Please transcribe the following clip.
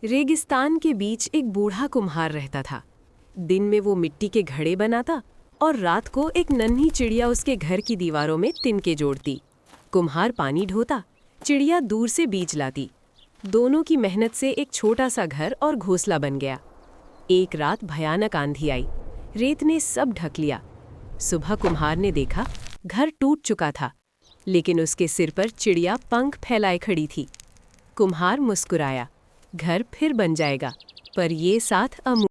रेगिस्तान के बीच एक बूढ़ा कुम्हार रहता था। दिन में वो मिट्टी के घड़े बनाता और रात को एक नन्ही चिड़िया उसके घर की दीवारों में तिनके जोड़ती। कुम्हार पानी ढोता, चिड़िया दूर से बीज लाती। दोनों की मेहनत से एक छोटा सा घर और घोंसला बन गया। एक रात भयानक आंधी आई, रेत ने सब ढक लिया। सुबह कुम्हार ने देखा, घर टूट चुका था, लेकिन उसके सिर पर चिड़िया पंख फैलाए खड़ी थी। कुम्हार मुस्कुराया, घर फिर बन जाएगा, पर ये साथ अमूल्य